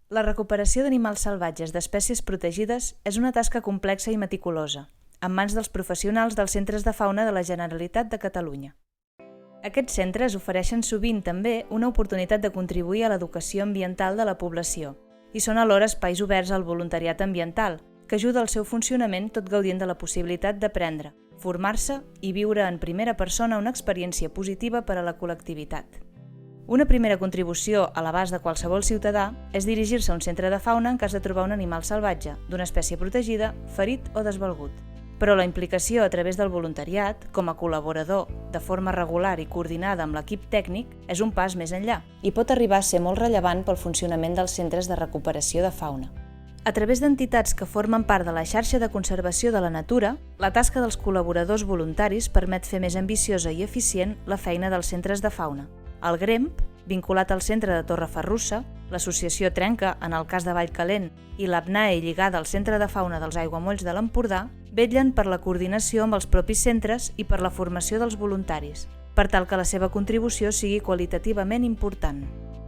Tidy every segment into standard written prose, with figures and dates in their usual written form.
La recuperació d'animals salvatges d'espècies protegides és una tasca complexa i meticulosa, en mans dels professionals dels centres de fauna de la Generalitat de Catalunya. Aquests centres ofereixen sovint també una oportunitat de contribuir a l'educació ambiental de la població i són alhora espais oberts al voluntariat ambiental, que ajuda al seu funcionament tot gaudint de la possibilitat d'aprendre, formar-se i viure en primera persona una experiència positiva per a la col·lectivitat. Una primera contribució a l'abast de qualsevol ciutadà és dirigir-se a un centre de fauna en cas de trobar un animal salvatge, d'una espècie protegida, ferit o desvalgut. Però la implicació a través del voluntariat, com a col·laborador, de forma regular i coordinada amb l'equip tècnic, és un pas més enllà i pot arribar a ser molt rellevant pel funcionament dels centres de recuperació de fauna. A través d'entitats que formen part de la xarxa de conservació de la natura, la tasca dels col·laboradors voluntaris permet fer més ambiciosa i eficient la feina dels centres de fauna. El GREMP, vinculat al centre de Torrefarrussa, l'Associació Trenca, en el cas de Vallcalent, i l'APNAE lligada al Centre de Fauna dels Aiguamolls de l'Empordà, vetllen per la coordinació amb els propis centres i per la formació dels voluntaris, per tal que la seva contribució sigui qualitativament important.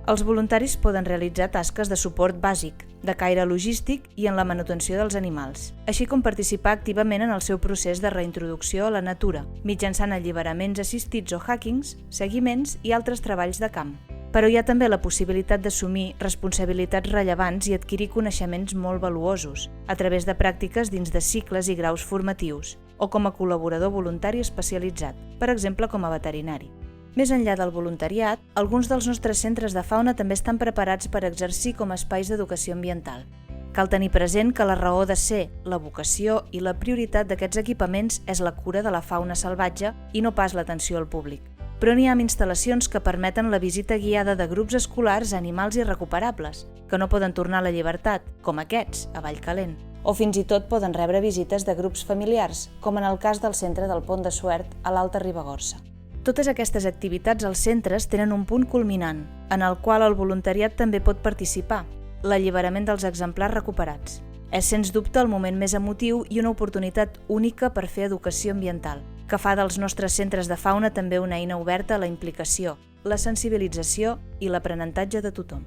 Els voluntaris poden realitzar tasques de suport bàsic, de caire logístic i en la manutenció dels animals, així com participar activament en el seu procés de reintroducció a la natura, mitjançant alliberaments assistits o hackings, seguiments i altres treballs de camp. Però hi ha també la possibilitat d'assumir responsabilitats rellevants i adquirir coneixements molt valuosos, a través de pràctiques dins de cicles i graus formatius, o com a col·laborador voluntari especialitzat, per exemple com a veterinari. Més enllà del voluntariat, alguns dels nostres centres de fauna també estan preparats per exercir com a espais d'educació ambiental. Cal tenir present que la raó de ser, la vocació i la prioritat d'aquests equipaments és la cura de la fauna salvatge i no pas l'atenció al públic. Però n'hi ha instal·lacions que permeten la visita guiada de grups escolars a animals irrecuperables, que no poden tornar a la llibertat, com aquests, a Vallcalent, o fins i tot poden rebre visites de grups familiars, com en el cas del centre del Pont de Suert a l'Alta Ribagorça. Totes aquestes activitats als centres tenen un punt culminant, en el qual el voluntariat també pot participar, l'alliberament dels exemplars recuperats. És sens dubte el moment més emotiu i una oportunitat única per fer educació ambiental, que fa dels nostres centres de fauna també una eina oberta a la implicació, la sensibilització i l'aprenentatge de tothom.